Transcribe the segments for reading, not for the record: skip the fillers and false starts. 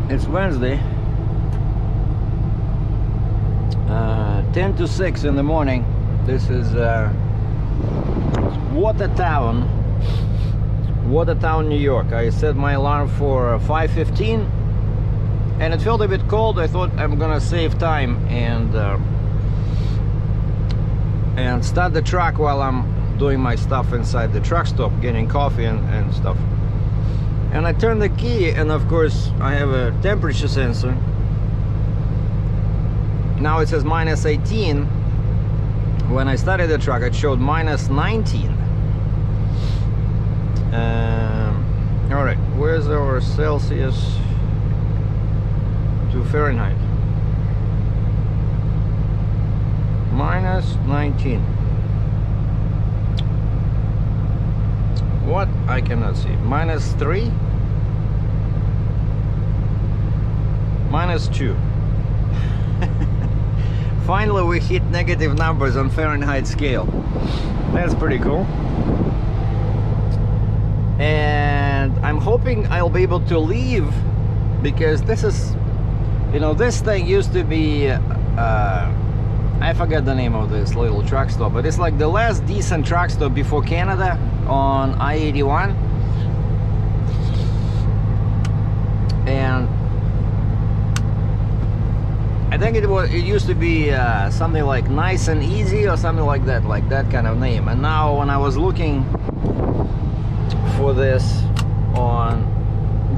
It's Wednesday, 10 to 6 in the morning. This is Watertown, New York. I set my alarm for 5:15 and it felt a bit cold. I thought I'm gonna save time and start the truck while I'm doing my stuff inside the truck stop, getting coffee and stuff. And I turned the key, and of course I have a temperature sensor. Now it says -18. When I started the truck it showed -19. All right, where's our Celsius to Fahrenheit? -19. What? I cannot see. -3? -2. Finally we hit negative numbers on Fahrenheit scale. That's pretty cool. And I'm hoping I'll be able to leave, because this is, you know, this thing used to be I forget the name of this little truck stop, but it's like the last decent truck stop before Canada on I-81. And I think it used to be something like Nice and Easy or something like that kind of name. And now when I was looking for this on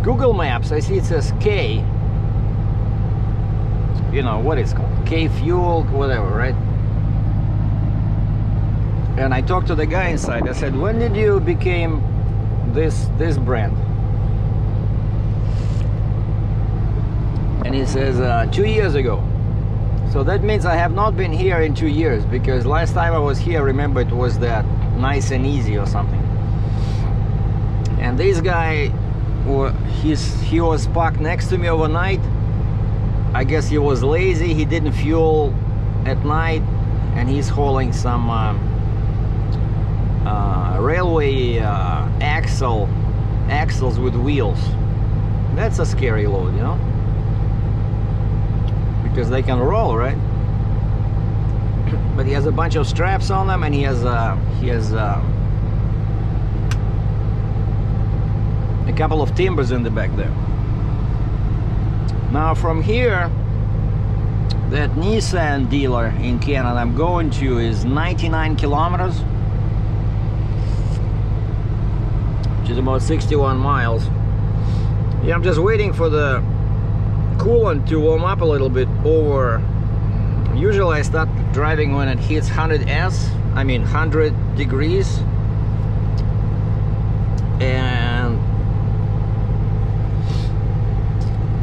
Google Maps, I see it says K. You know what it's called, K Fuel, whatever, right? And I talked to the guy inside. I said, when did you became this brand? And he says 2 years ago. So that means I have not been here in 2 years, because last time I was here, remember, it was that Nice and Easy or something. And this guy, he was parked next to me overnight. I guess he was lazy, he didn't fuel at night, and he's hauling some railway axles with wheels. That's a scary load, you know, because they can roll, right? But he has a bunch of straps on them, and he has a couple of timbers in the back there. Now from here, that Nissan dealer in Canada I'm going to is 99 kilometers, which is about 61 miles. Yeah, I'm just waiting for the coolant to warm up a little bit over. Usually I start driving when it hits 100 degrees. And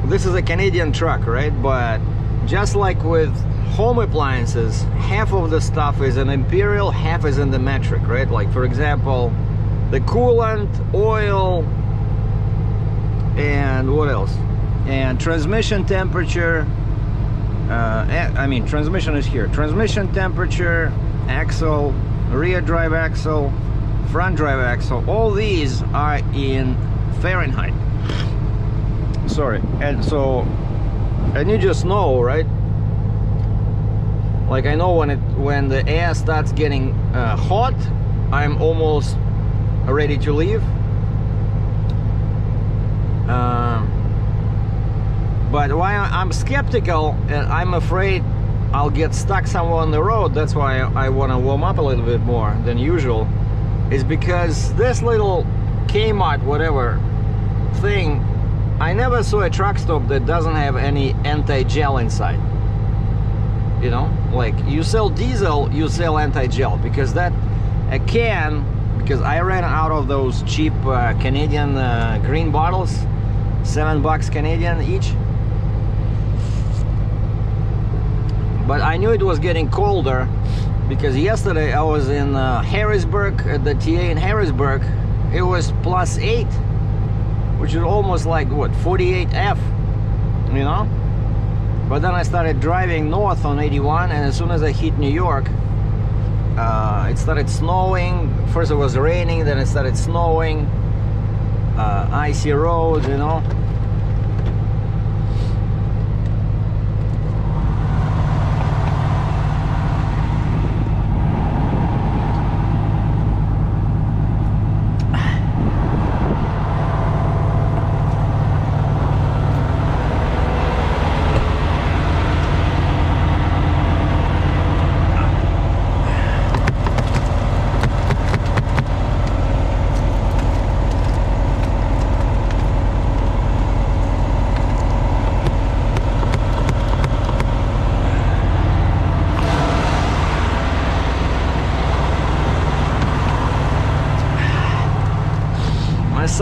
this is a Canadian truck, right? But just like with home appliances, half of the stuff is in imperial, half is in the metric, right? Like, for example, the coolant, oil, and what else? And transmission temperature. I mean, transmission is here. Transmission temperature, axle, rear drive axle, front drive axle. All these are in Fahrenheit. Sorry. And so, and you just know, right? Like, I know when the air starts getting hot, I'm almost ready to leave. But why I'm skeptical and I'm afraid I'll get stuck somewhere on the road, that's why I want to warm up a little bit more than usual, is because this little Kmart whatever thing, I never saw a truck stop that doesn't have any anti-gel inside. You know, like, you sell diesel, you sell anti-gel, because that a can, because I ran out of those cheap Canadian green bottles, $7 Canadian each. But I knew it was getting colder, because yesterday I was in Harrisburg, at the TA in Harrisburg. It was +8, which is almost like, what, 48 F, you know? But then I started driving north on 81, and as soon as I hit New York, it started snowing. First it was raining, then it started snowing, icy roads, you know.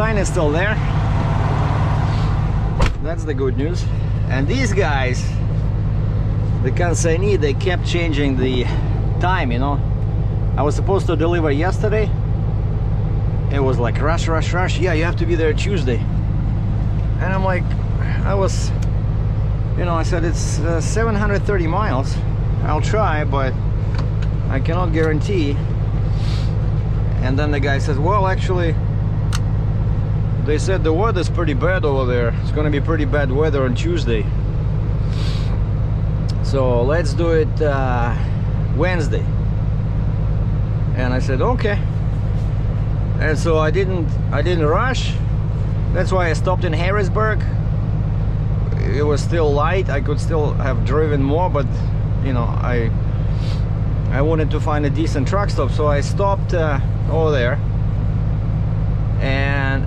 sign is still there. That's the good news. And these guys, the consignee, they kept changing the time, you know. I was supposed to deliver yesterday. It was like rush, rush, rush. Yeah, you have to be there Tuesday. And I'm like, you know, I said it's 730 miles. I'll try, but I cannot guarantee. And then the guy says, well, actually, they said the weather's pretty bad over there. It's gonna be pretty bad weather on Tuesday. So let's do it Wednesday. And I said, okay. And so I didn't rush. That's why I stopped in Harrisburg. It was still light. I could still have driven more, but you know, I wanted to find a decent truck stop, so I stopped over there.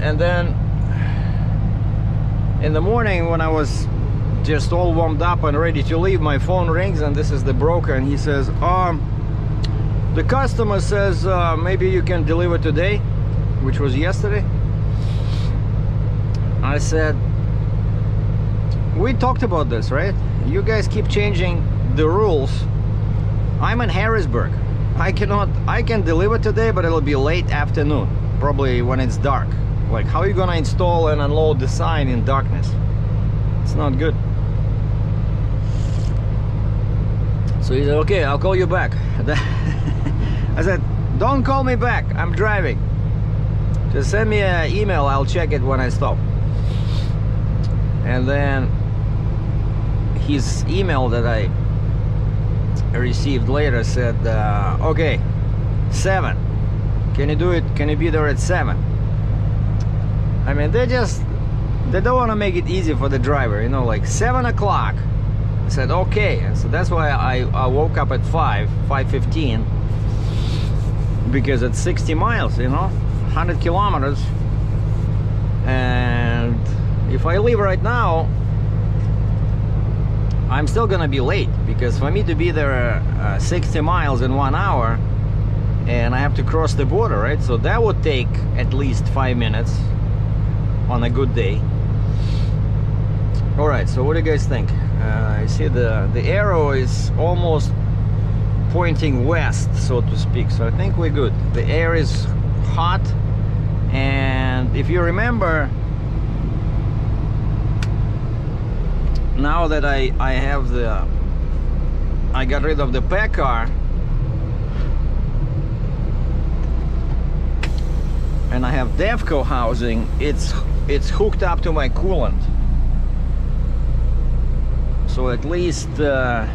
And then in the morning, when I was just all warmed up and ready to leave, my phone rings, and this is the broker, and he says, the customer says maybe you can deliver today, which was yesterday. I said, we talked about this, right? You guys keep changing the rules. I'm in Harrisburg. I can deliver today, but it'll be late afternoon, probably when it's dark. Like, how are you gonna install and unload the sign in darkness? It's not good. So he said, okay, I'll call you back. I said, don't call me back, I'm driving. Just send me an email, I'll check it when I stop. And then his email that I received later said, okay, 7. Can you do it? Can you be there at 7? I mean, they don't want to make it easy for the driver, you know, like 7 o'clock. I said, okay. And so that's why I woke up at 5:15, because it's 60 miles, you know, 100 kilometers. And if I leave right now, I'm still gonna be late, because for me to be there 60 miles in 1 hour, and I have to cross the border, right? So that would take at least 5 minutes on a good day. All right, so what do you guys think? I see the arrow is almost pointing west, so to speak, so I think we're good. The air is hot, and if you remember, now that I got rid of the pack car, and I have Devco housing, it's hooked up to my coolant. So at least the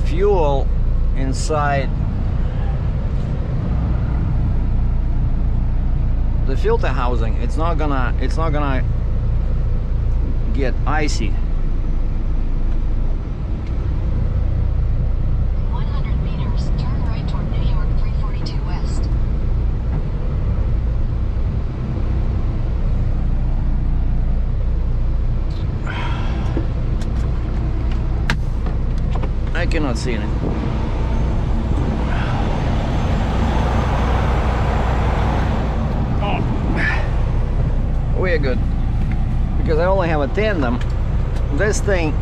fuel inside the filter housing, it's not gonna get icy. 100 meters, turn right toward New York 342 West. I cannot see anything. We're good, because I only have a tandem. This thing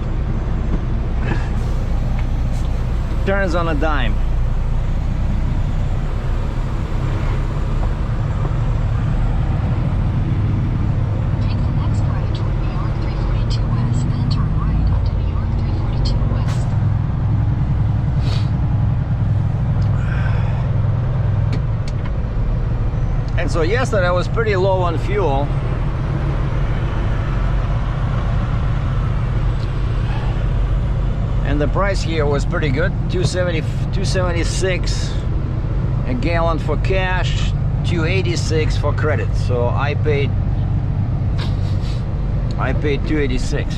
turns on a dime. Take the next right toward New York 342 West, then turn right onto New York 342 West. And so yesterday I was pretty low on fuel. And the price here was pretty good, $2.76 a gallon for cash, $2.86 for credit. So I paid $2.86.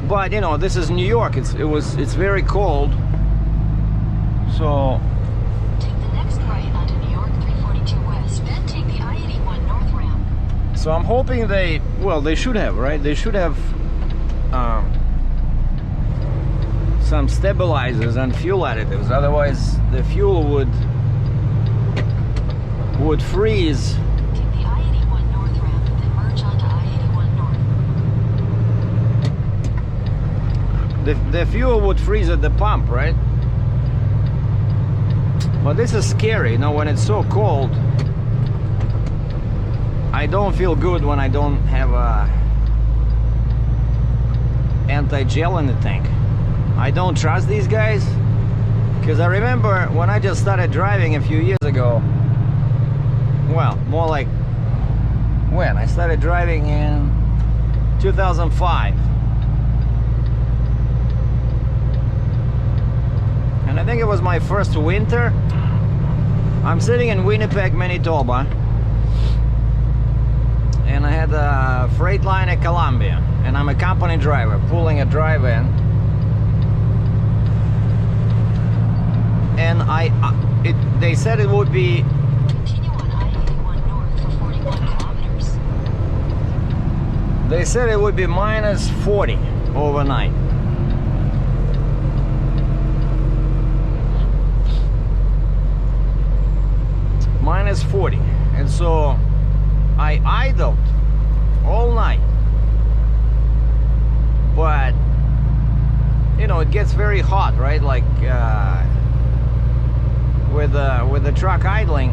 But you know, this is New York. It's very cold. So Take the next right onto New York 342 West, then take the I-81 North ramp. so I'm hoping they should have, right? They should have some stabilizers and fuel additives, otherwise the fuel would freeze. Take the I-81 North ramp, then merge onto I-81 North. The fuel would freeze at the pump, right? But this is scary, you know, when it's so cold. I don't feel good when I don't have a anti-gel in the tank. I don't trust these guys, because I remember when I just started driving a few years ago. Well, more like when I started driving in 2005. And I think it was my first winter. I'm sitting in Winnipeg, Manitoba, and I had a Freightliner Columbia, and I'm a company driver pulling a drive-in, and they said it would be Continue on I-81 North for 41 kilometers. they said it would be minus 40 overnight. Minus 40, and so I idled all night, but you know, it gets very hot, right? Like with the truck idling,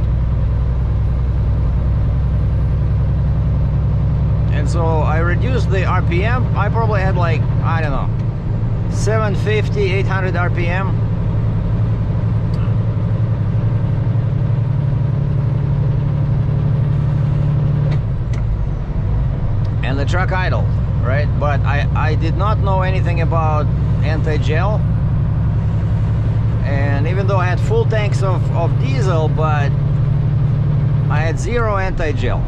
and so I reduced the RPM. I probably had, like, I don't know, 750, 800 RPM. And the truck idled, right? But I did not know anything about anti-gel, and even though I had full tanks of diesel, but I had zero anti-gel,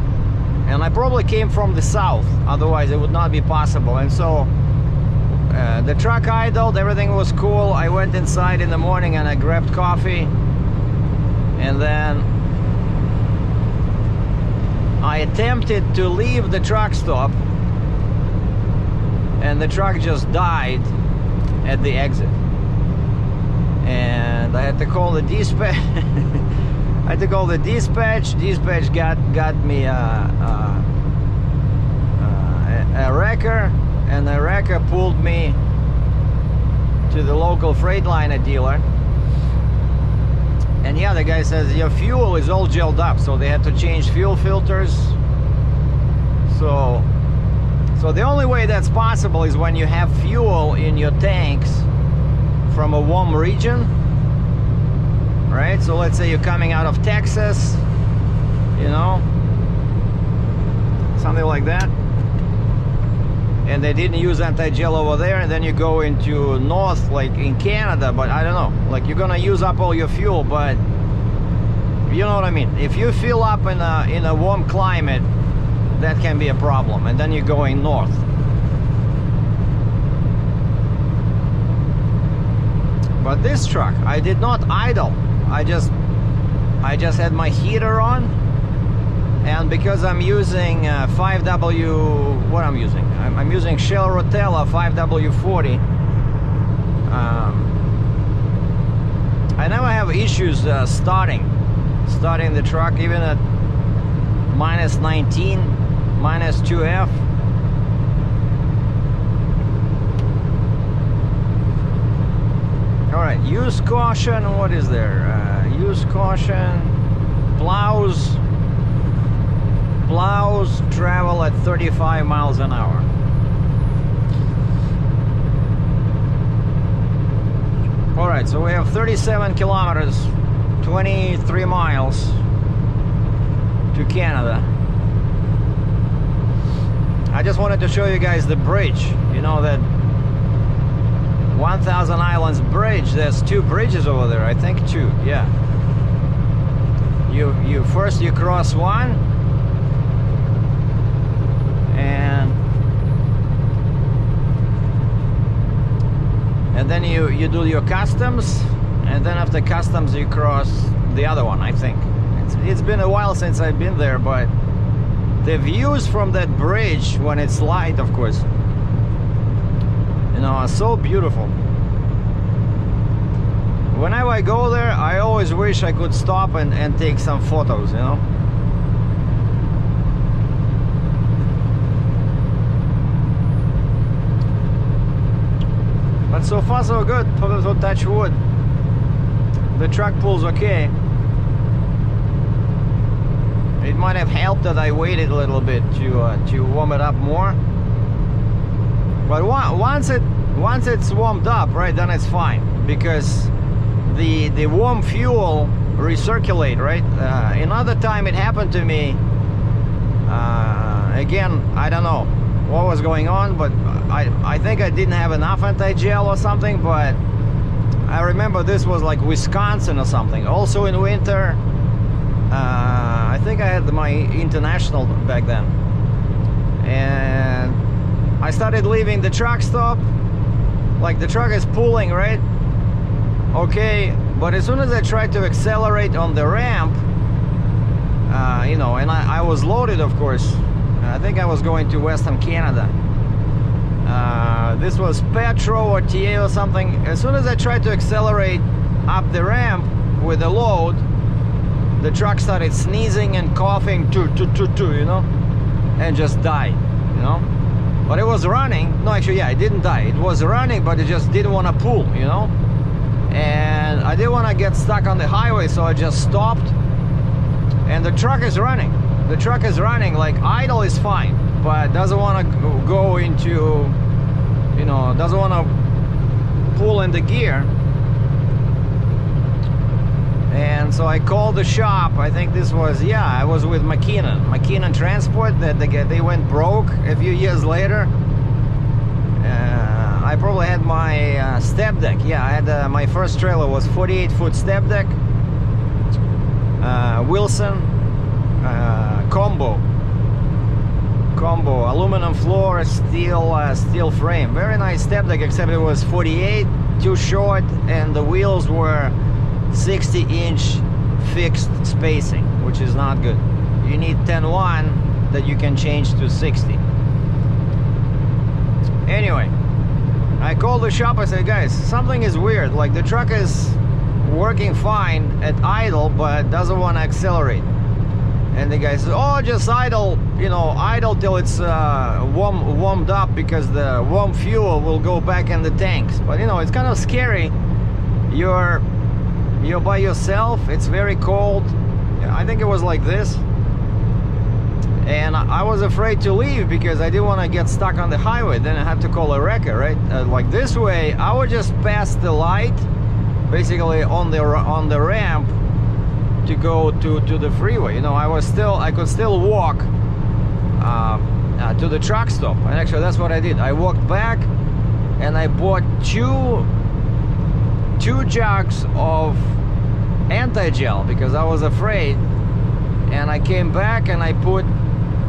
and I probably came from the south, otherwise it would not be possible. And so the truck idled, everything was cool. I went inside in the morning and I grabbed coffee, and then I attempted to leave the truck stop, and the truck just died at the exit. And I had to call the dispatch. I had to call the dispatch. Dispatch got me a wrecker, and the wrecker pulled me to the local Freightliner dealer. And yeah, the guy says your fuel is all gelled up, so they had to change fuel filters. So the only way that's possible is when you have fuel in your tanks from a warm region, right? So let's say you're coming out of Texas, you know, something like that, and they didn't use anti-gel over there, and then you go into north, like in Canada, but I don't know, like you're gonna use up all your fuel, but you know what I mean. If you fill up in a warm climate, that can be a problem, and then you're going north. But this truck, I did not idle. I just had my heater on, and because I'm using 5W, what I'm using? I'm using Shell Rotella 5W40. I never have issues starting the truck, even at minus 19, minus 2F. All right, use caution. What is there? Use caution. Plows travel at 35 miles an hour. All right, so we have 37 kilometers, 23 miles to Canada. I just wanted to show you guys the bridge. You know that 1000 Islands Bridge, there's two bridges over there, I think two, yeah. You first cross one, and then you do your customs, and then after customs you cross the other one, I think. It's been a while since I've been there, but the views from that bridge when it's light, of course, you know, are so beautiful. whenever I go there, I always wish I could stop and take some photos, you know. But so far so good, for touch wood. The truck pulls okay. It might have helped that I waited a little bit to warm it up more. But once it's warmed up, right, then it's fine, because the warm fuel recirculate, right? Another time it happened to me. Again, I don't know what was going on, but I think I didn't have enough anti-gel or something. But I remember this was like Wisconsin or something. Also in winter. I think I had my International back then, and I started leaving the truck stop. Like the truck is pulling, right? Okay, but as soon as I tried to accelerate on the ramp, you know, and I was loaded, of course. I think I was going to Western Canada. This was Petro or TA or something. As soon as I tried to accelerate up the ramp with the load, the truck started sneezing and coughing, you know, and just died, you know. But it was running. No, actually, yeah, it didn't die. It was running, but it just didn't want to pull, you know. And I didn't want to get stuck on the highway, so I just stopped. And the truck is running. The truck is running. Like idle is fine, but doesn't want to go into, you know, doesn't want to pull in the gear. And so I called the shop. I think this was, yeah, I was with McKinnon Transport. That they went broke a few years later. I probably had my step deck. Yeah, I had my first trailer was 48-foot step deck. Wilson combo aluminum floor, steel frame. Very nice step deck, except it was 48, too short, and the wheels were 60-inch fixed spacing, which is not good. You need 10-1 that you can change to 60. Anyway, I called the shop. I said, guys, something is weird. Like the truck is working fine at idle, but doesn't want to accelerate. And the guy says, oh, just idle, you know, idle till it's warmed up, because the warm fuel will go back in the tanks. But you know, it's kind of scary. You're by yourself, it's very cold. I think it was like this, and I was afraid to leave because I didn't want to get stuck on the highway. Then I had to call a wrecker, right? Like this way, I would just pass the light, basically on the ramp to go to the freeway. You know, I could still walk to the truck stop, and actually that's what I did. I walked back, and I bought two jugs of anti-gel because I was afraid, and I came back and I put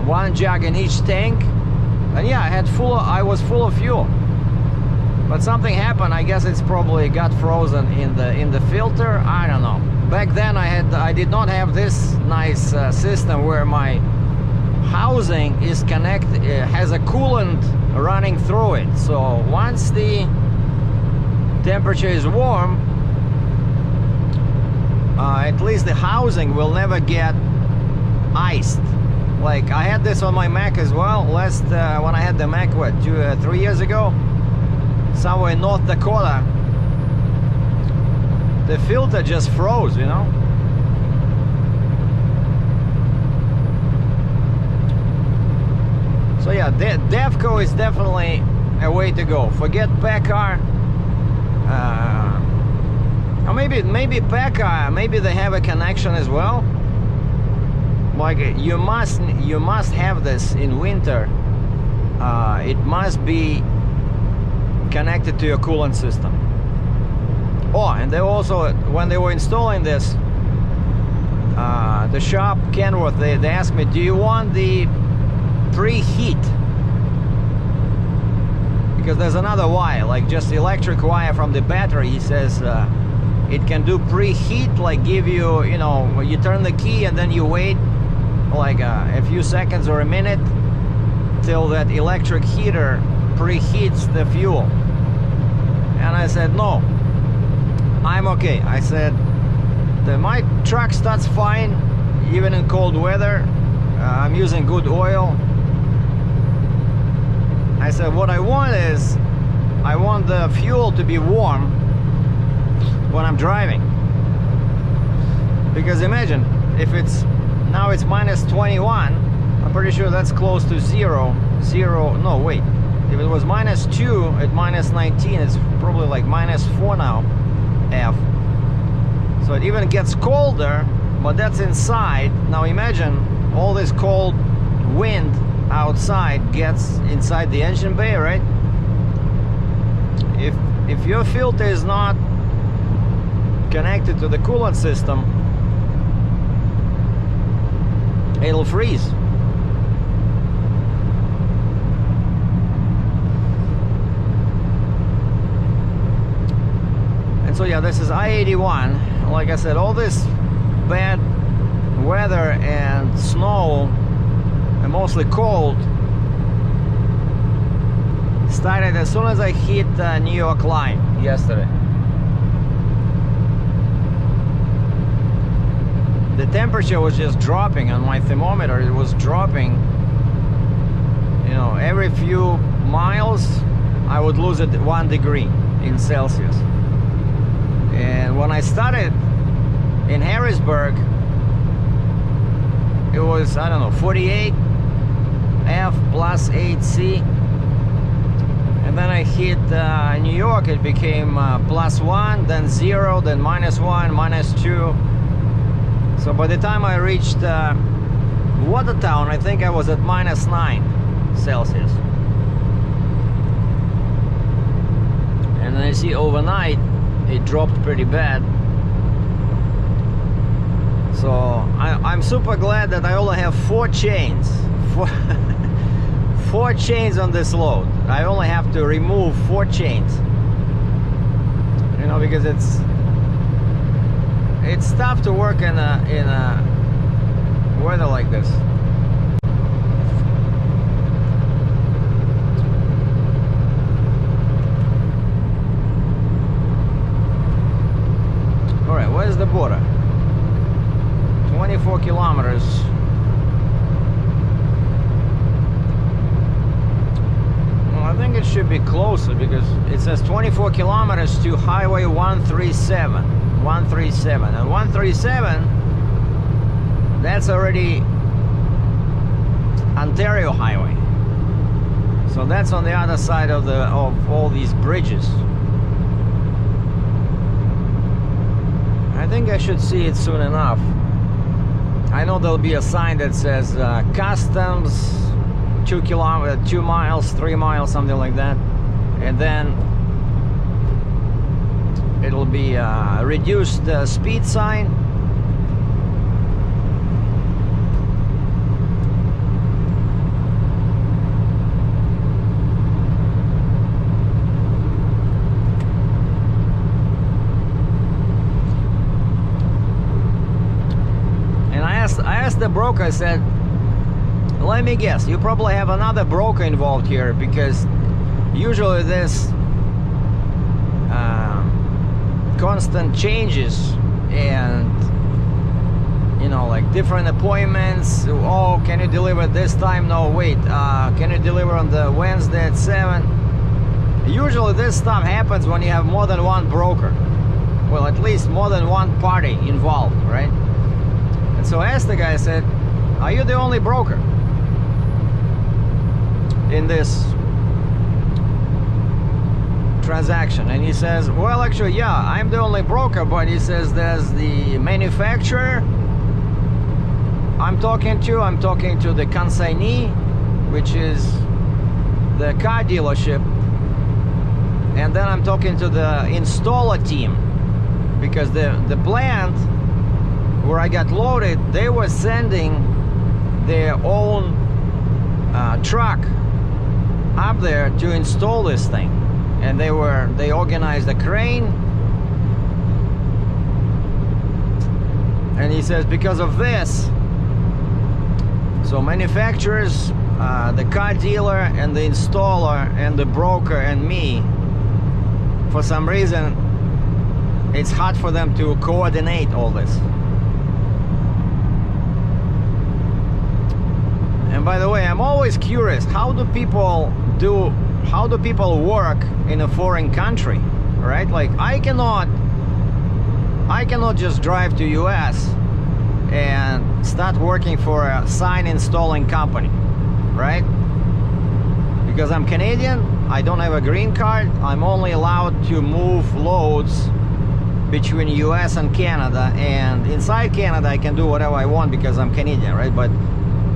one jug in each tank, and yeah, I was full of fuel. But something happened. I guess it's probably got frozen in the filter. I don't know. Back then I did not have this nice system where my housing is connected, has a coolant running through it. So once the temperature is warm, at least the housing will never get iced. Like I had this on my Mac as well. Last when I had the Mac, what, 3 years ago, somewhere in North Dakota, the filter just froze, you know. So yeah, Devco is definitely a way to go. Forget PACCAR. Or maybe PACCAR, maybe they have a connection as well. Like you must have this in winter. It must be connected to your coolant system. Oh, and they also, when they were installing this, the shop, Kenworth, they asked me, do you want the preheat? Because there's another wire, like just electric wire from the battery. He says it can do preheat, like give you, you know, you turn the key and then you wait like a few seconds or a minute till that electric heater preheats the fuel. And I said, no, I'm okay. I said my truck starts fine even in cold weather. I'm using good oil. I said what I want is I want the fuel to be warm when I'm driving, because imagine if it's now it's minus 21, I'm pretty sure that's close to zero. No, wait, if it was minus 2 at minus 19, it's probably like minus 4 now, F. So it even gets colder, but that's inside. Now imagine all this cold wind outside gets inside the engine bay, right? If your filter is not connected to the coolant system, it'll freeze. And so yeah, this is I-81. Like I said, all this bad weather and snow and mostly cold started as soon as I hit New York line yesterday. The temperature was just dropping on my thermometer. It was dropping, you know, every few miles I would lose it 1 degree in Celsius. And when I started in Harrisburg, it was, I don't know, 48 F plus 8C. And then I hit New York, it became +1, then 0, then -1, -2. So by the time I reached Watertown, I think I was at -9 Celsius. And then I see overnight it dropped pretty bad. So I'm super glad that I only have 4 chains. 4 chains on this load. I only have to remove 4 chains. You know, because it's tough to work in a weather like this. All right, where's the border? 24 kilometers. Well, I think it should be closer because it says 24 kilometers to Highway 137. 137, and 137, that's already Ontario Highway. So that's on the other side of all these bridges. I think I should see it soon enough. I know there'll be a sign that says customs 2 miles, 3 miles, something like that, and then it'll be a reduced speed sign. And I asked the broker, I said, let me guess, you probably have another broker involved here, because usually this constant changes and, you know, like different appointments. Oh, can you deliver this time? No, wait, can you deliver on the Wednesday at 7? Usually this stuff happens when you have more than one broker, well, at least more than one party involved, right? And so I asked the guy, I said, are you the only broker in this transaction? And he says, well, actually, yeah, I'm the only broker, but he says there's the manufacturer I'm talking to the consignee, which is the car dealership, and then I'm talking to the installer team, because the plant where I got loaded, they were sending their own truck up there to install this thing. And they organized a crane, and he says because of this, so manufacturers, the car dealer and the installer and the broker and me, for some reason it's hard for them to coordinate all this. And by the way, I'm always curious, how do people work in a foreign country, right? Like I cannot just drive to US and start working for a sign installing company, right? Because I'm Canadian, I don't have a green card, I'm only allowed to move loads between US and Canada, and inside Canada I can do whatever I want because I'm Canadian, right? But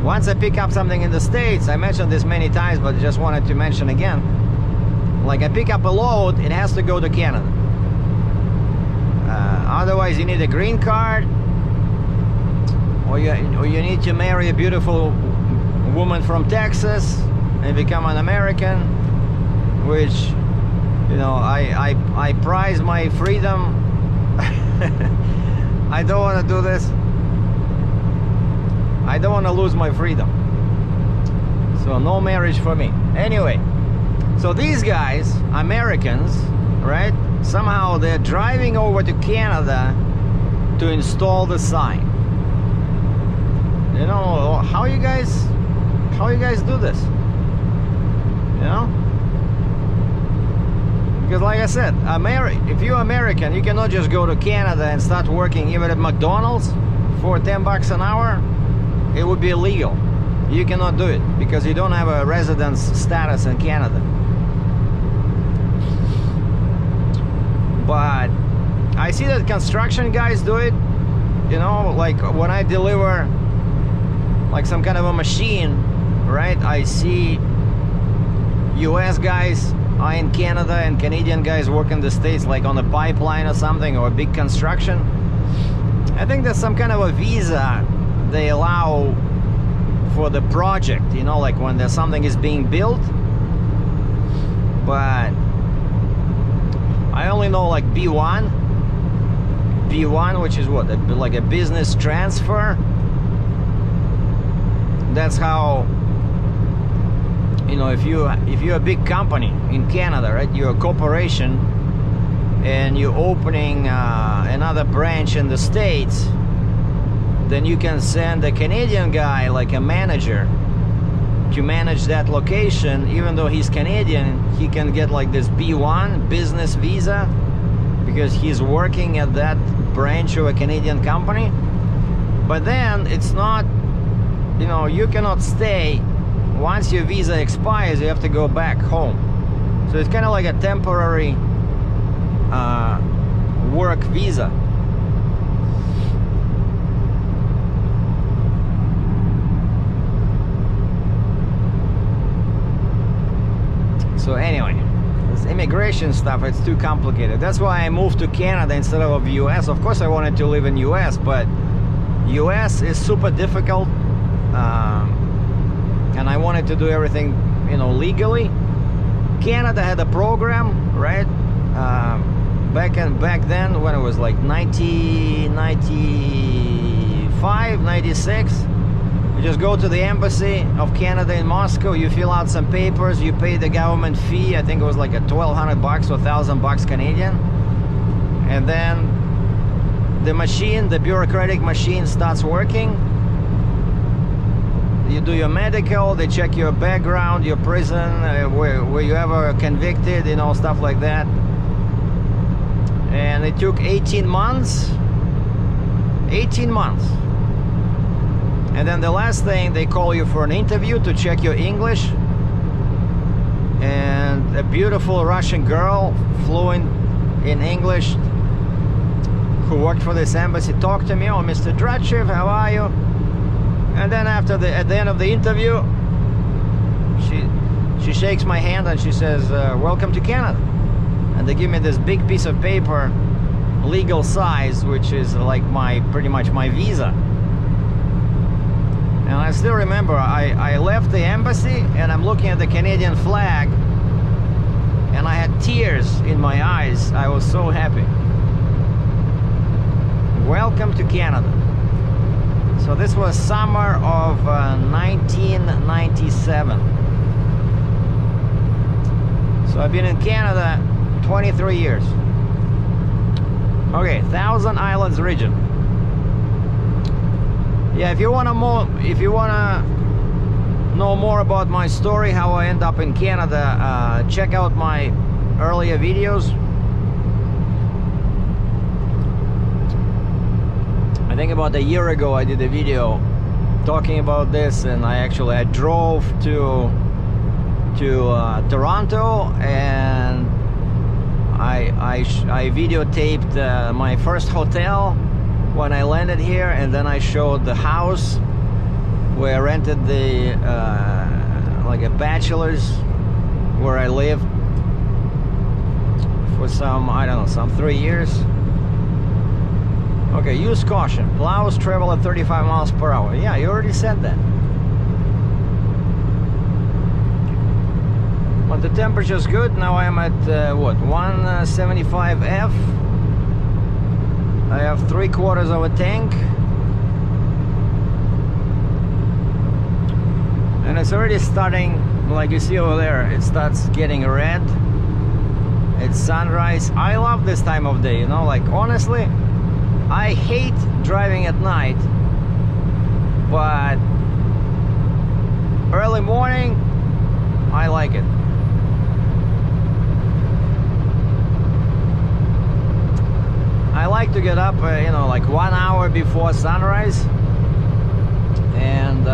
once I pick up something in the States, I mentioned this many times, but just wanted to mention again, like I pick up a load, it has to go to Canada. Otherwise you need a green card, or you need to marry a beautiful woman from Texas and become an American, which, you know, I prize my freedom. I don't want to do this. I don't want to lose my freedom. So no marriage for me. Anyway, so these guys, Americans, right? Somehow they're driving over to Canada to install the sign. You know, how you guys do this? You know? Because like I said, if you're American, you cannot just go to Canada and start working even at McDonald's for $10 an hour. It would be illegal. You cannot do it because you don't have a residence status in Canada. But I see that construction guys do it. You know, like when I deliver like some kind of a machine, right? I see US guys are in Canada and Canadian guys work in the States, like on a pipeline or something, or a big construction. I think there's some kind of a visa they allow for the project, you know, like when there's something is being built. But I only know like B1, which is what, like a business transfer. That's how, you know, if you're a big company in Canada, right, you're a corporation and you're opening another branch in the States, then you can send a Canadian guy, like a manager, to manage that location. Even though he's Canadian, he can get like this B1 business visa because he's working at that branch of a Canadian company. But then it's not, you know, you cannot stay. Once your visa expires, you have to go back home. So it's kind of like a temporary work visa. So anyway, this immigration stuff, it's too complicated. That's why I moved to Canada instead of US. Of course I wanted to live in US, but US is super difficult. And I wanted to do everything, you know, legally. Canada had a program, right? Back then, when it was like 1995, 96. You just go to the embassy of Canada in Moscow, you fill out some papers, you pay the government fee. I think it was like a $1,200 or $1,000 Canadian. And then the machine, the bureaucratic machine starts working. You do your medical, they check your background, your prison, were you ever convicted, you know, stuff like that. And it took 18 months. 18 months. And then the last thing, they call you for an interview to check your English. And a beautiful Russian girl, fluent in English, who worked for this embassy, talked to me. Oh, Mr. Dratchev, how are you? And then at the end of the interview, she shakes my hand and she says, welcome to Canada. And they give me this big piece of paper, legal size, which is like pretty much my visa. And I still remember, I left the embassy and I'm looking at the Canadian flag and I had tears in my eyes. I was so happy. Welcome to Canada. So this was summer of 1997. So I've been in Canada 23 years. Okay, Thousand Islands region. Yeah, if you wanna know more about my story, how I end up in Canada, check out my earlier videos. I think about a year ago I did a video talking about this, and I drove to Toronto, and I videotaped my first hotel when I landed here, and then I showed the house where I rented the like a bachelor's where I lived for some, I don't know, some 3 years. Okay, use caution. Plows travel at 35 miles per hour. Yeah, you already said that. But the temperature's good. Now I'm at what, 175 F. I have 3/4 of a tank. And it's already starting, like you see over there, it starts getting red. It's sunrise. I love this time of day, you know, like honestly, I hate driving at night, but early morning, I like it. I like to get up, you know, like 1 hour before sunrise, and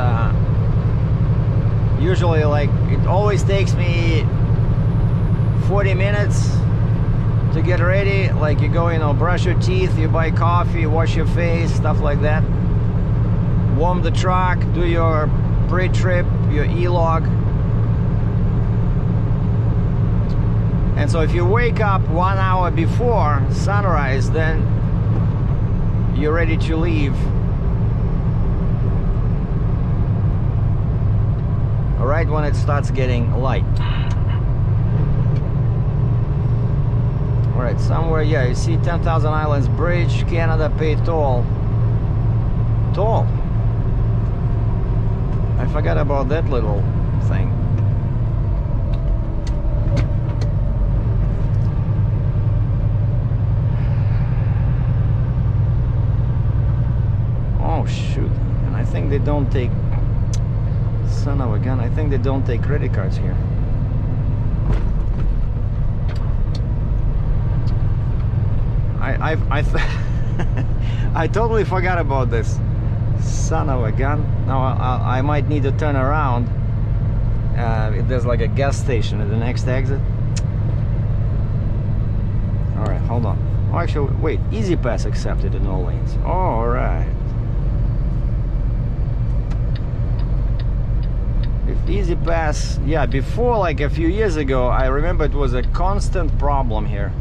usually, like, it always takes me 40 minutes to get ready. Like, you go, you know, brush your teeth, you buy coffee, wash your face, stuff like that, warm the truck, do your pre-trip, your e-log. And so if you wake up 1 hour before sunrise, then you're ready to leave. Right when it starts getting light. All right, somewhere, yeah, you see 10,000 Islands Bridge, Canada pay toll. Toll. I forgot about that little thing. Oh shoot, and I think they don't take, son of a gun, I think they don't take credit cards here. I totally forgot about this. Son of a gun. Now I might need to turn around. If there's like a gas station at the next exit. Alright, hold on. Oh, actually, wait. Easy Pass accepted in all lanes. Alright. If Easy Pass, yeah, before, like a few years ago, I remember it was a constant problem here.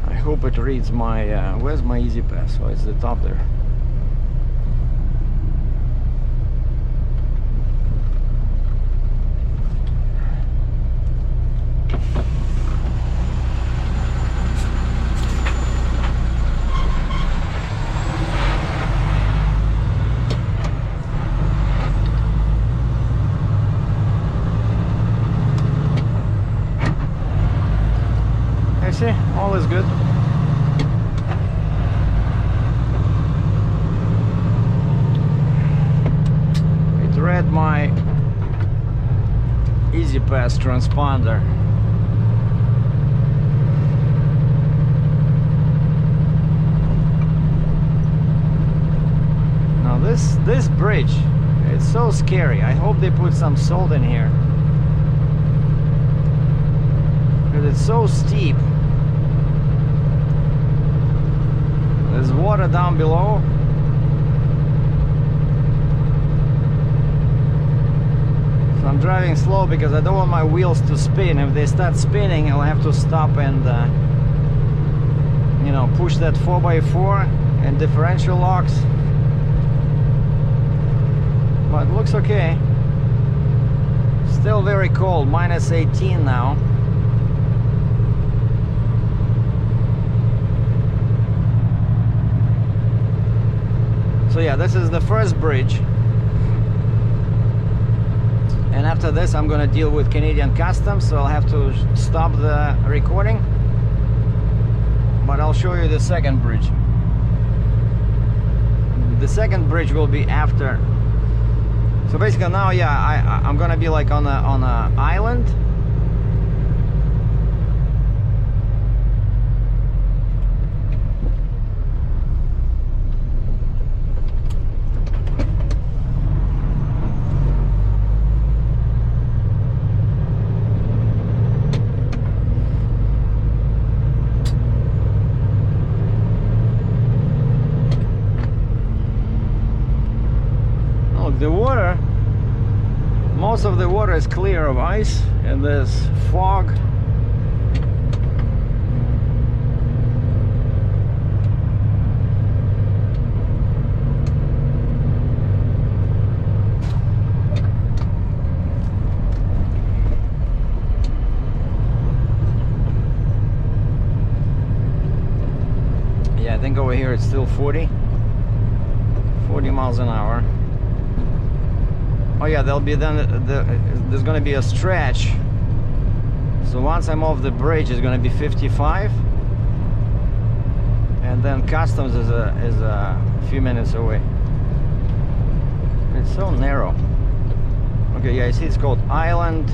I hope it reads my, where's my Easy Pass? Oh, it's the top there. See, all is good. It read my Easy Pass transponder. Now this bridge, it's so scary. I hope they put some salt in here, because it's so steep. There's water down below. So I'm driving slow because I don't want my wheels to spin. If they start spinning, I'll have to stop and you know, push that 4x4 and differential locks. But it looks okay. Still very cold, minus 18 now. So yeah, this is the first bridge. after this I'm gonna deal with Canadian Customs, so I'll have to stop the recording, but I'll show you the second bridge. The second bridge will be after. So basically now, yeah, I'm gonna be like on a island. The water, most of the water is clear of ice, and there's fog. Yeah, I think over here it's still 40 miles an hour. Oh yeah, there'll be there's gonna be a stretch. So once I'm off the bridge, it's gonna be 55, and then customs is a few minutes away. It's so narrow. Okay, yeah, I see it's called Island.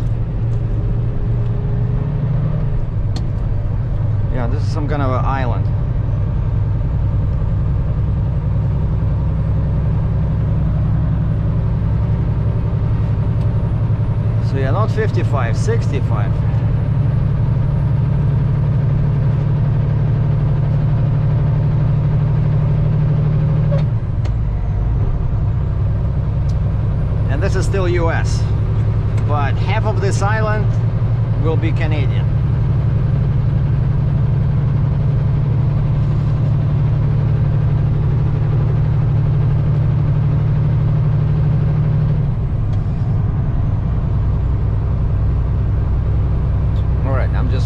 Yeah, this is some kind of an island. So yeah, not 55, 65. And this is still US, but half of this island will be Canadian.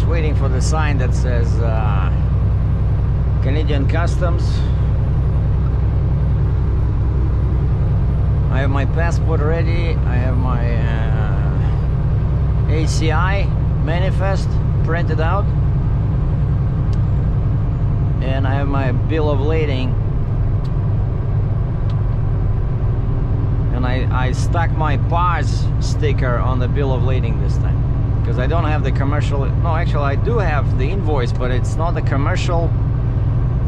Waiting for the sign that says Canadian Customs. I have my passport ready. I have my ACI manifest printed out, and I have my bill of lading. And I stuck my PAS sticker on the bill of lading this time, because I don't have the commercial. No, actually I do have the invoice, but it's not the commercial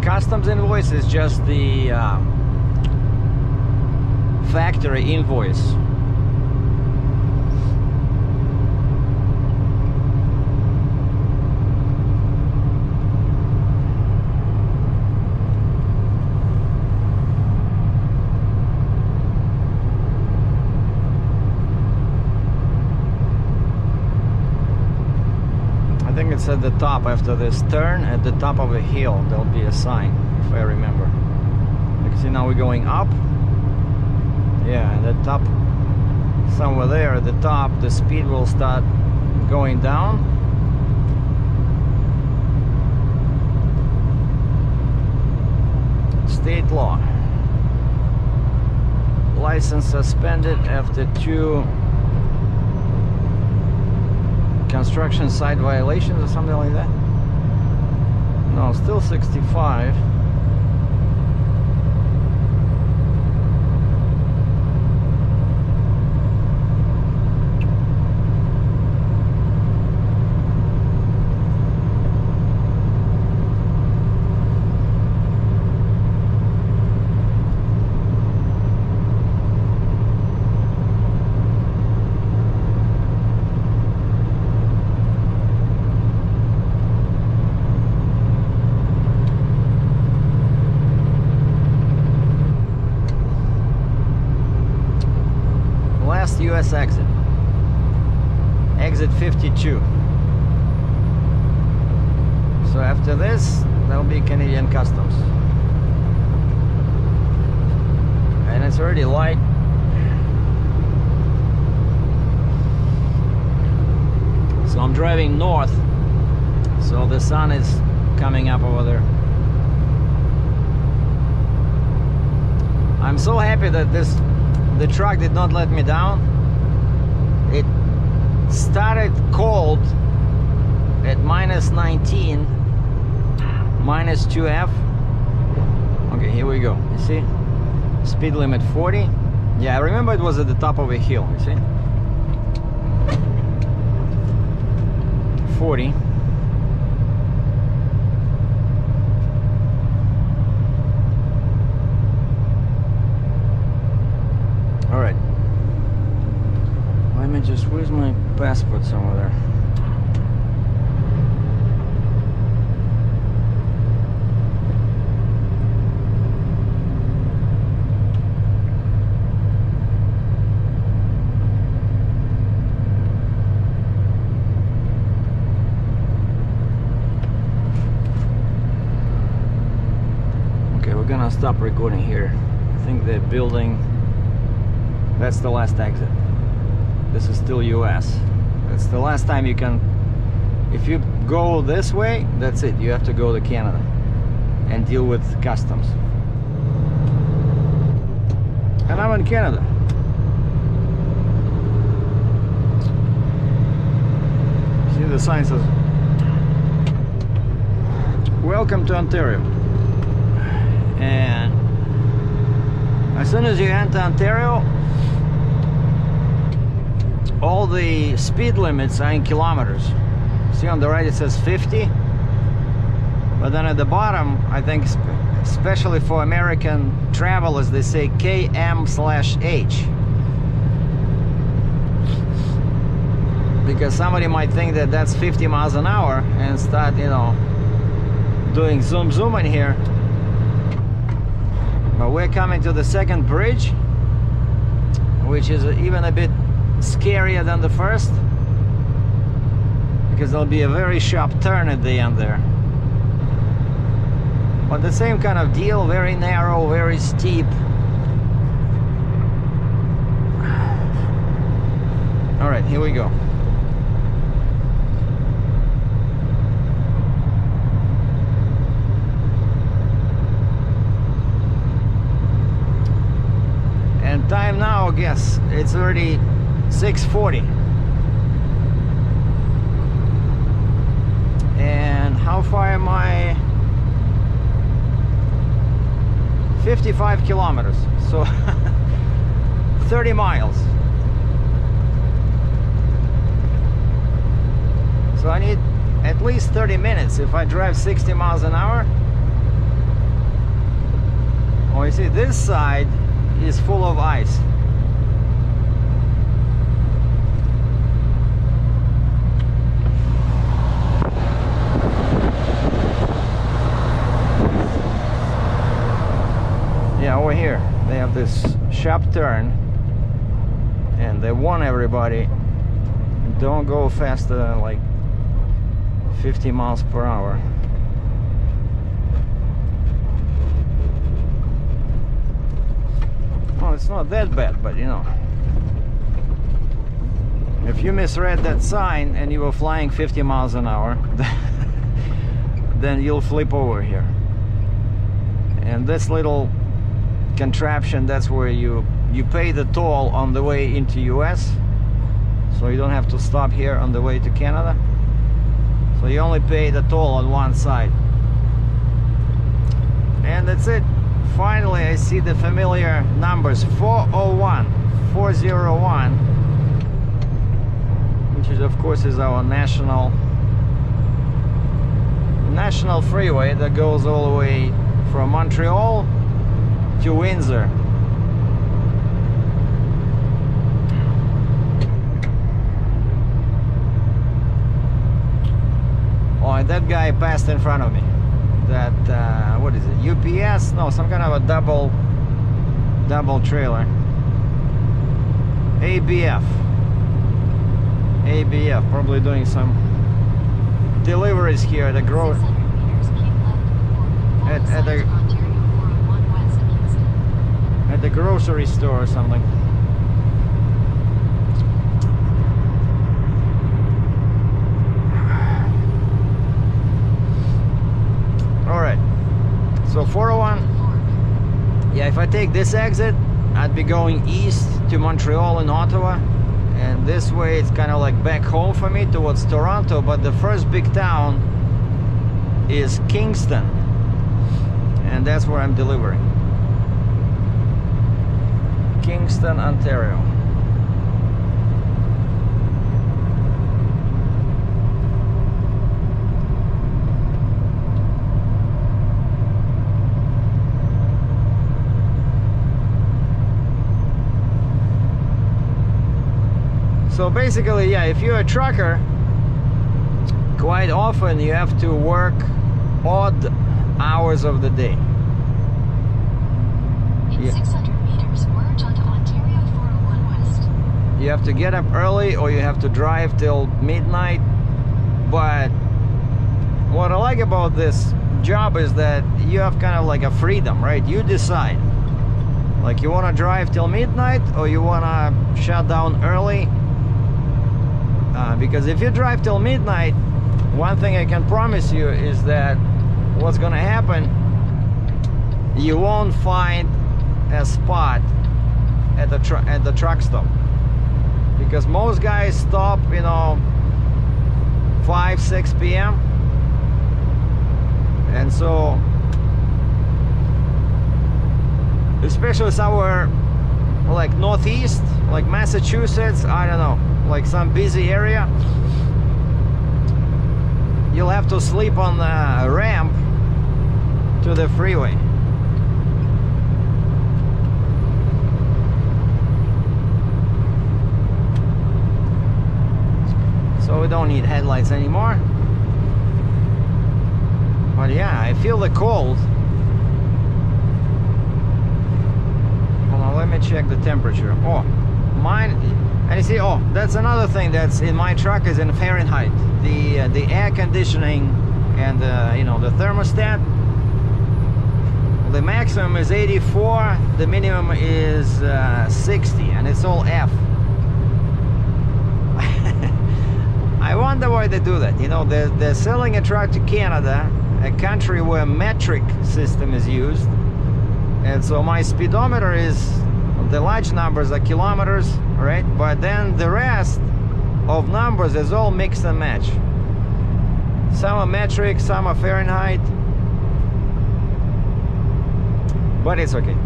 customs invoice, it's just the factory invoice. I think it's at the top after this turn, at the top of a hill, there'll be a sign, if I remember. You can see now we're going up. Yeah, at the top, somewhere there at the top, the speed will start going down. State law. License suspended after 2 construction site violations or something like that. No, still 65. US exit. Exit 52. So after this, there'll be Canadian Customs. And it's already light. So I'm driving north, so the sun is coming up over there. I'm so happy that the truck did not let me down. started cold at minus 19, minus 2F. Okay, here we go. You see? Speed limit 40. Yeah, I remember it was at the top of a hill, you see? 40. All right. Let me just, where's my passport somewhere there? Stop recording here. I think the building, that's the last exit. This is still US. That's the last time you can, if you go this way, that's it. You have to go to Canada and deal with customs. And I'm in Canada. See, the sign says, "Welcome to Ontario." And as soon as you enter Ontario, all the speed limits are in kilometers. See, on the right it says 50, but then at the bottom, I think especially for American travelers, they say km/h, because somebody might think that that's 50 miles an hour and start, you know, doing zoom in here. But we're coming to the second bridge, which is even a bit scarier than the first, because there'll be a very sharp turn at the end there. But the same kind of deal, very narrow, very steep. All right, here we go. And time now, I guess it's already 6:40. And how far am I? 55 kilometers, so 30 miles. So I need at least 30 minutes if I drive 60 miles an hour. Oh, you see, this side is full of ice. Yeah, over here they have this sharp turn, and they warn everybody, don't go faster than like 50 miles per hour. Well, it's not that bad, but you know, if you misread that sign and you were flying 50 miles an hour, then you'll flip over here. And this little contraption, that's where you pay the toll on the way into US, so you don't have to stop here on the way to Canada. So you only pay the toll on one side, and that's it. Finally, I see the familiar numbers, 401, 401, which is, of course, is our national freeway that goes all the way from Montreal to Windsor. Oh, and that guy passed in front of me. That what is it, UPS? No, some kind of a double trailer. ABF, probably doing some deliveries here at the at the grocery store or something. All right, so 401. Yeah, if I take this exit, I'd be going east to Montreal and Ottawa, and this way it's kind of like back home for me towards Toronto, but the first big town is Kingston, and that's where I'm delivering. Kingston, Ontario. So basically, yeah, if you're a trucker, quite often you have to work odd hours of the day. In 600 meters, merge onto Ontario 401 West. You have to get up early or you have to drive till midnight. But what I like about this job is that you have kind of like a freedom, right? You decide. Like, you want to drive till midnight or you want to shut down early. Because if you drive till midnight, one thing I can promise you is that what's gonna happen, you won't find a spot at the truck stop, because most guys stop, you know, 5-6 p.m. and so, especially somewhere like northeast, like Massachusetts, I don't know, like some busy area, you'll have to sleep on the ramp to the freeway. So we don't need headlights anymore. But yeah, I feel the cold. Hold on, let me check the temperature. Oh, mine. And you see, oh, that's another thing that's in my truck is in Fahrenheit. The air conditioning and you know, the thermostat. The maximum is 84, the minimum is 60, and it's all F. I wonder why they do that. You know, they're selling a truck to Canada, a country where metric system is used, and so my speedometer is, the large numbers are kilometers, right? But then the rest of numbers is all mix and match. Some are metric, some are Fahrenheit, but it's okay.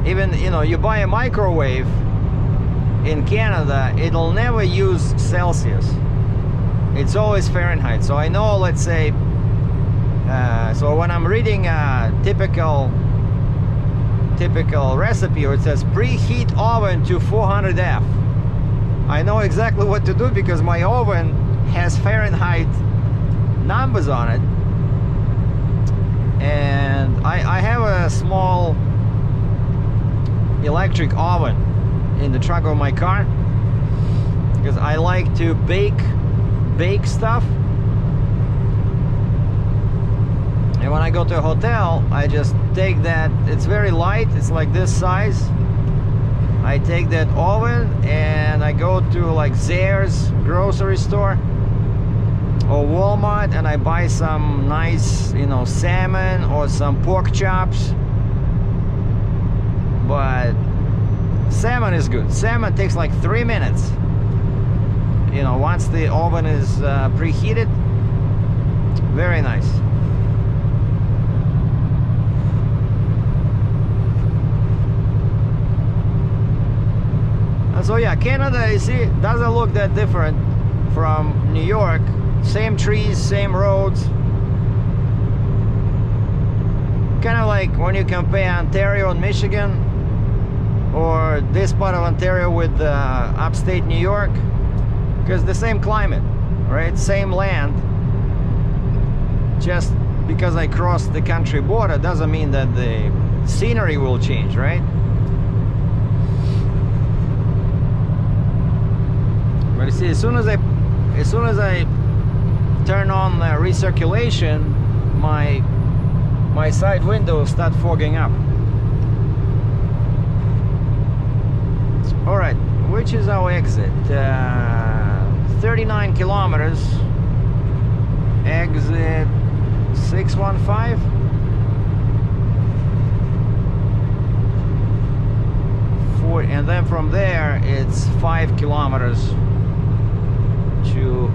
Even, you know, you buy a microwave in Canada, it'll never use Celsius. It's always Fahrenheit. So I know, let's say, so when I'm reading a typical recipe where it says preheat oven to 400F, I know exactly what to do because my oven has Fahrenheit numbers on it. And I have a small electric oven in the trunk of my car because I like to bake stuff. And when I go to a hotel, I just take that, it's very light, it's like this size. I take that oven and I go to like Zayre's grocery store or Walmart and I buy some nice, you know, salmon or some pork chops. But salmon is good. Salmon takes like 3 minutes. You know, once the oven is preheated. Very nice. And so yeah, Canada, you see, doesn't look that different from New York. Same trees, same roads. Kind of like when you compare Ontario and Michigan, or this part of Ontario with upstate New York, because the same climate, right? Same land. Just because I crossed the country border doesn't mean that the scenery will change, right? But you see, as soon as I turn on the recirculation, my side windows start fogging up. All right, which is our exit? 39 kilometers. Exit 615. 40, and then from there it's 5 kilometers to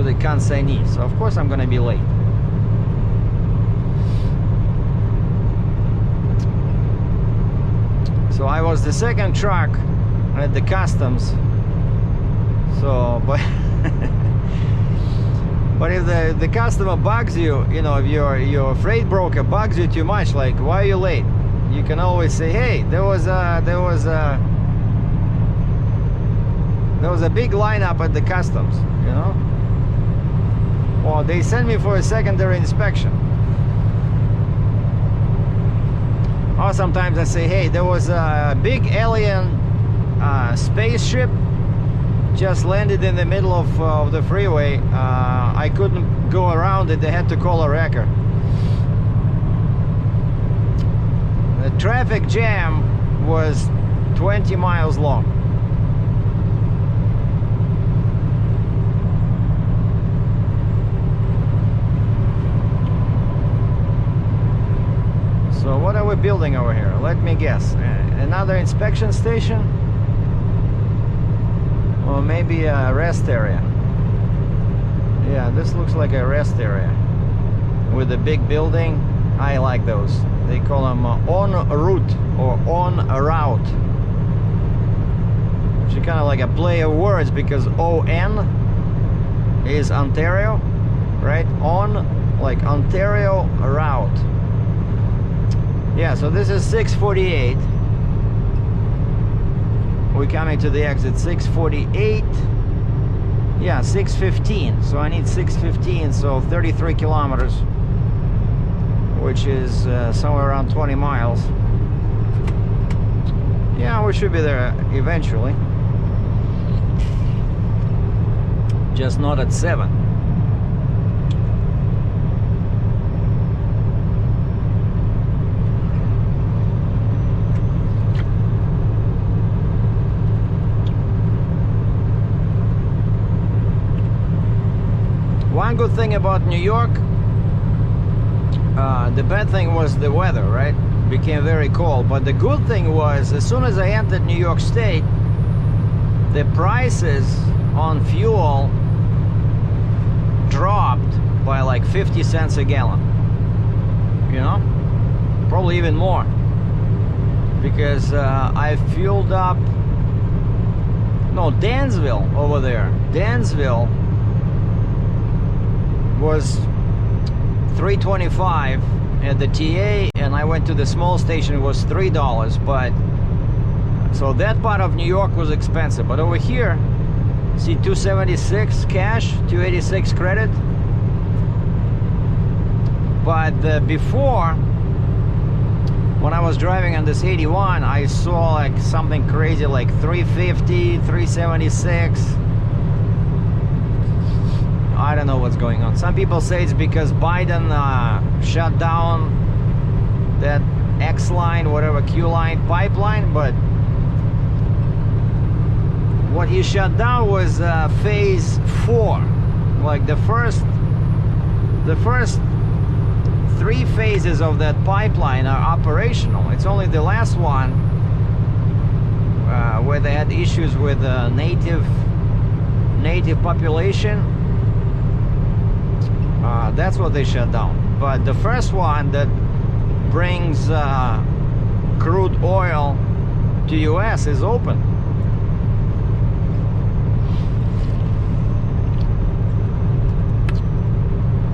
the consignee. So of course I'm gonna be late. So I was the second truck at the customs. So, but but if the customer bugs you, you know, if your freight broker bugs you too much, like, why are you late? You can always say, hey, there was a big lineup at the customs, you know, or they sent me for a secondary inspection. Or sometimes I say, hey, there was a big alien spaceship just landed in the middle of the freeway. I couldn't go around it. They had to call a wrecker. The traffic jam was 20 miles long. So what are we building over here? Let me guess. Another inspection station? Or maybe a rest area? Yeah, this looks like a rest area with a big building. I like those. They call them en route or on route. Which is kind of like a play of words, because ON is Ontario, right? On, like Ontario route. Yeah, so this is 648. We're coming to the exit 648. Yeah, 615. So I need 615, so 33 kilometers, which is somewhere around 20 miles. Yeah, we should be there eventually. Just not at 7. One good thing about New York, the bad thing was the weather, right? Became very cold. But the good thing was, as soon as I entered New York State, the prices on fuel dropped by like 50 cents a gallon. You know? Probably even more. Because I fueled up... No, Dansville over there. Dansville was $3.25 at the TA, and I went to the small station, it was $3. But so that part of New York was expensive. But over here, see, $2.76 cash, $2.86 credit. But before, when I was driving on this 81, I saw like something crazy, like $3.50, $3.76. I don't know what's going on. Some people say it's because Biden shut down that X line, whatever, Q line, pipeline, but what he shut down was phase 4. Like the first 3 phases of that pipeline are operational. It's only the last one where they had issues with native population. That's what they shut down. But the first one that brings crude oil to US is open.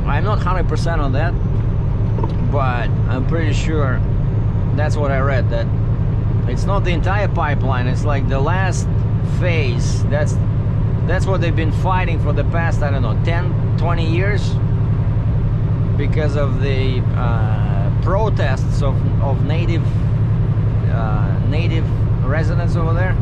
I'm not 100% on that, but I'm pretty sure that's what I read, that it's not the entire pipeline, it's like the last phase. That's what they've been fighting for the past, I don't know, 10-20 years, because of the protests of native residents over there.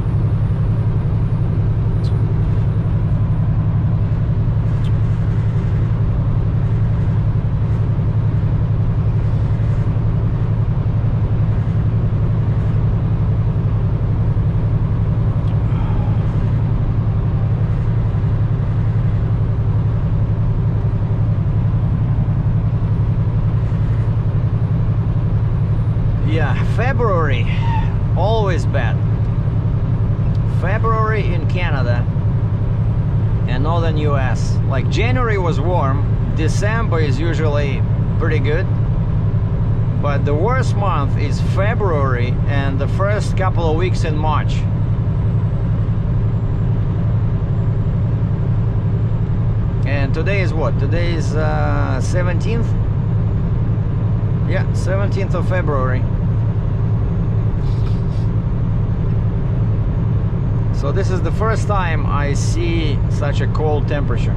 Yeah, February, always bad. February in Canada and northern US. Like January was warm, December is usually pretty good, but the worst month is February and the first couple of weeks in March. And today is what? Today is 17th? Yeah, 17th of February. So this is the first time I see such a cold temperature.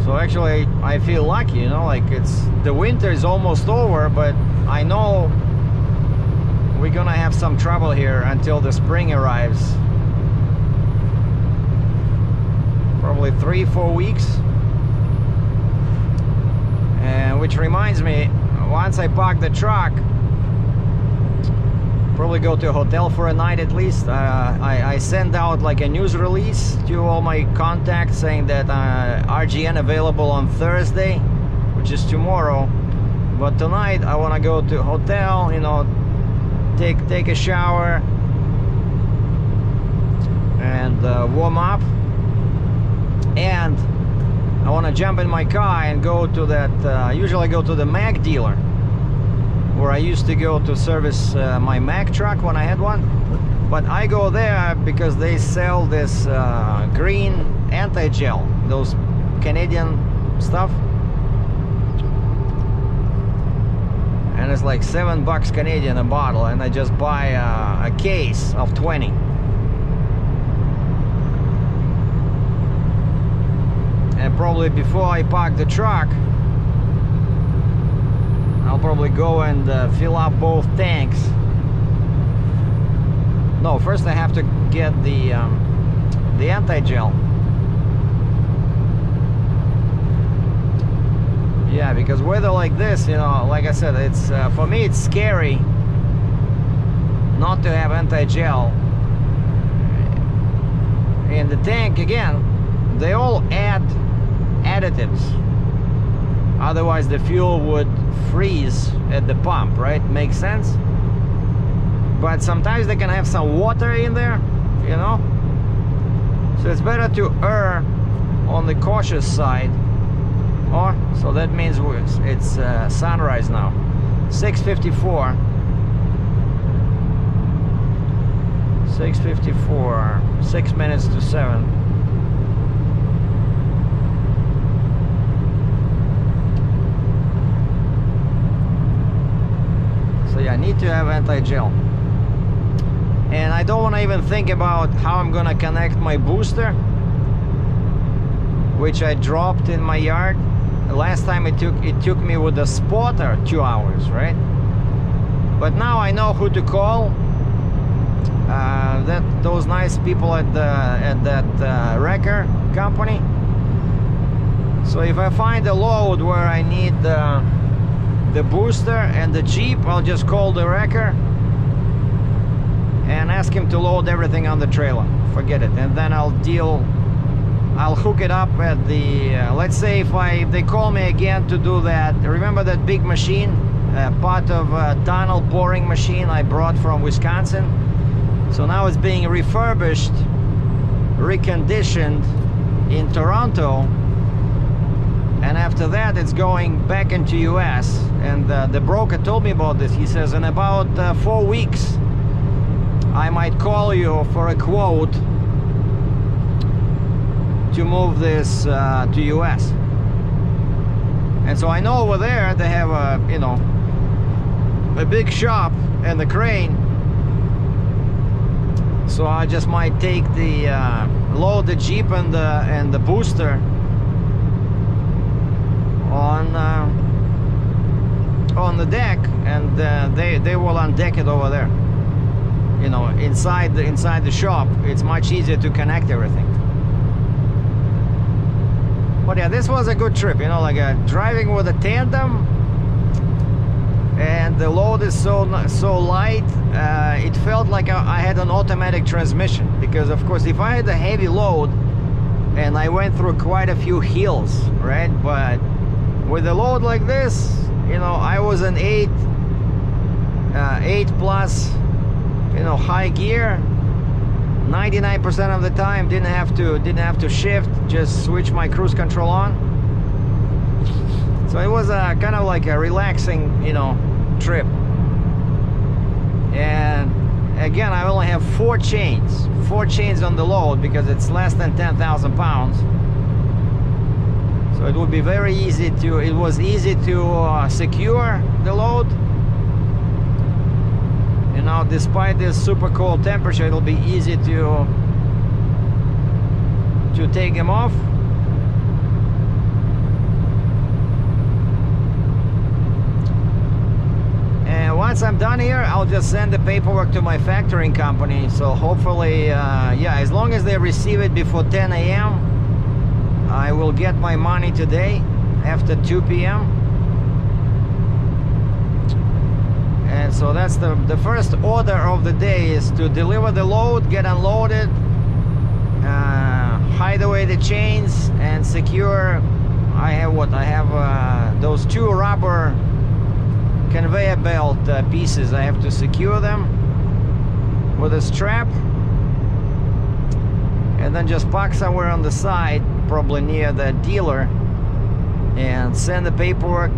So actually I feel lucky, you know, like the winter is almost over, but I know we're gonna have some trouble here until the spring arrives. Probably 3-4 weeks. And which reminds me, once I park the truck, probably go to a hotel for a night at least. I send out like a news release to all my contacts saying that RGN available on Thursday, which is tomorrow. But tonight I want to go to a hotel, you know, take a shower and warm up, and I want to jump in my car and go to that. Usually I go to the Mack dealer, where I used to go to service my Mack truck when I had one. But I go there because they sell this green anti-gel, those Canadian stuff. And it's like $7 Canadian a bottle, and I just buy a case of 20. And probably before I park the truck, I'll probably go and fill up both tanks. No, first I have to get the anti-gel. Yeah, because weather like this, you know, like I said, it's for me it's scary not to have anti-gel in the tank. Again, they all add additives. Otherwise the fuel would freeze at the pump, right? Makes sense? But sometimes they can have some water in there, you know? So it's better to err on the cautious side. Oh, so that means it's sunrise now. 6:54. 6:54. 6 minutes to 7. So yeah, I need to have anti-gel. And I don't want to even think about how I'm gonna connect my booster, which I dropped in my yard. The last time it took me with a spotter 2 hours, right? But now I know who to call. Those nice people at that wrecker company. So if I find a load where I need the booster and the Jeep, I'll just call the wrecker and ask him to load everything on the trailer. Forget it. And then I'll hook it up at the let's say if they call me again to do that. Remember that big machine, part of a tunnel boring machine I brought from Wisconsin? So now it's being refurbished, reconditioned in Toronto, and after that it's going back into US. And the broker told me about this. He says in about 4 weeks I might call you for a quote to move this to US. And so I know over there they have a, you know, a big shop and the crane. So I just might take the load the Jeep and the booster on the deck, and they will undeck it over there. You know, inside the shop, it's much easier to connect everything. But yeah, this was a good trip, you know, like driving with a tandem, and the load is so light. It felt like I had an automatic transmission, because of course if I had a heavy load, and I went through quite a few hills, right? But with a load like this, you know, I was an 8 plus, you know, high gear, 99% of the time didn't have to shift, just switch my cruise control on. So it was a kind of like a relaxing, you know, trip. And again, I only have four chains on the load because it's less than 10,000 pounds. So it would be very easy to, it was easy to secure the load. And now, despite this super cold temperature, it'll be easy to take them off. And once I'm done here, I'll just send the paperwork to my factoring company. So hopefully, yeah, as long as they receive it before 10 a.m., I will get my money today after 2 p.m. And so that's the first order of the day, is to deliver the load, get unloaded, hide away the chains, and secure. I have those two rubber conveyor belt pieces. I have to secure them with a strap, and then just park somewhere on the side, probably near the dealer, and send the paperwork,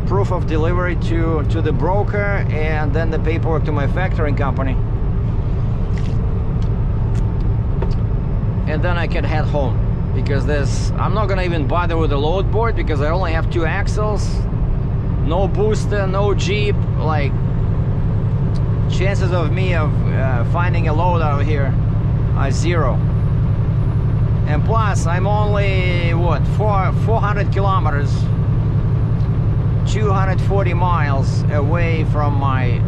proof of delivery to the broker, and then the paperwork to my factoring company, and then I can head home, because I'm not gonna even bother with the load board, because I only have 2 axles, no booster, no Jeep. Like, chances of me finding a load out of here are 0. And plus, I'm only, what, 400 kilometers, 240 miles away from my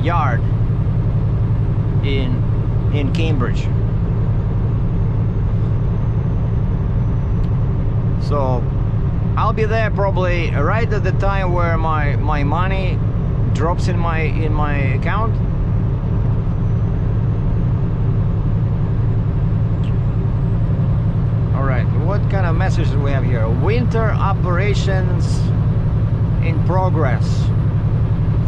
yard in Cambridge. So I'll be there probably right at the time where my money drops in my account. All right, what kind of message do we have here? Winter operations in progress.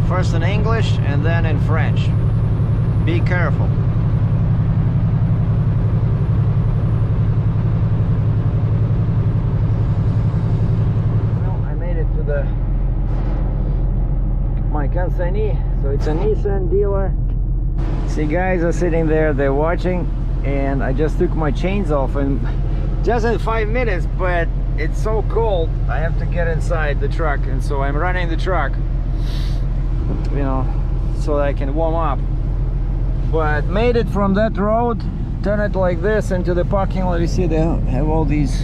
First in English and then in French. Be careful. Well, I made it to my consignee. So it's a Nissan dealer. See, guys are sitting there, they're watching, and I just took my chains off, and just in 5 minutes, but it's so cold, I have to get inside the truck, and so I'm running the truck, you know, so that I can warm up. But made it from that road, turn it like this into the parking lot. You see they have all these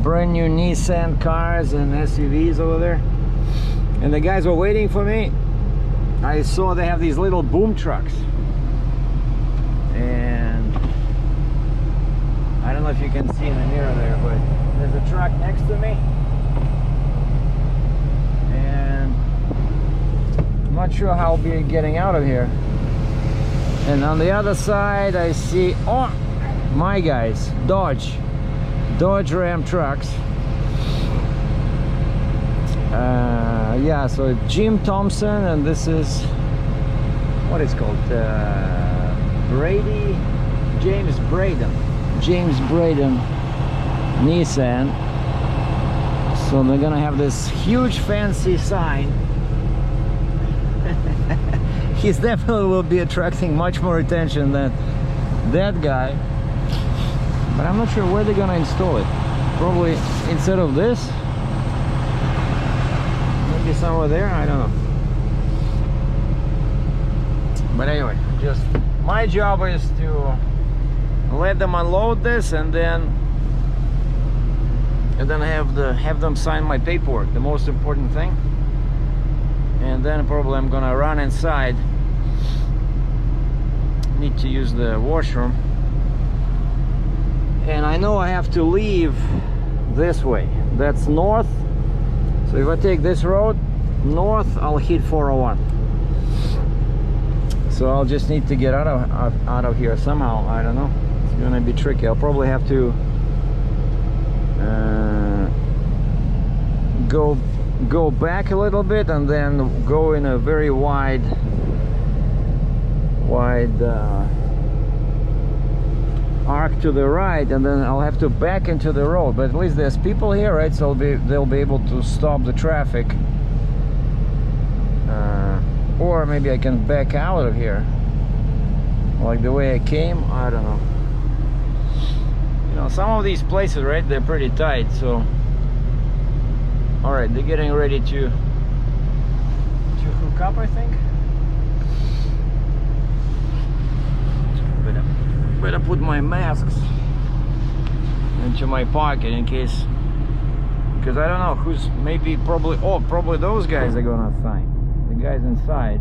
brand new Nissan cars and SUVs over there, and the guys were waiting for me. I saw they have these little boom trucks, and I don't know if you can see in the mirror there, but there's a truck next to me, and I'm not sure how I'll be getting out of here. And on the other side I see, oh, my guys, Dodge Ram trucks. Yeah, so Jim Thompson, and this is, what is called, James Braden Nissan. So they're gonna have this huge fancy sign. He's definitely will be attracting much more attention than that guy, but I'm not sure where they're gonna install it. Probably instead of this, maybe somewhere there, I don't know. But anyway, just my job is to let them unload this, and then have them sign my paperwork, the most important thing. And then probably I'm gonna run inside. Need to use the washroom, and I know I have to leave this way. That's north, so if I take this road north, I'll hit 401. So I'll just need to get out of here somehow. I don't know, it's gonna be tricky. I'll probably have to go back a little bit, and then go in a very wide arc to the right, and then I'll have to back into the road. But at least there's people here, right? So they'll be able to stop the traffic. Or maybe I can back out of here, like the way I came. I don't know. You know, some of these places, right? They're pretty tight. So, all right, they're getting ready to hook up, I think. Better put my masks into my pocket in case, because I don't know who's, maybe probably those guys are gonna sign, the guys inside.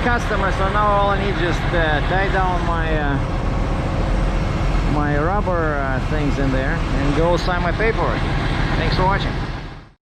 Customer, so now all I need is just tie down my rubber things in there and go sign my paperwork. Thanks for watching.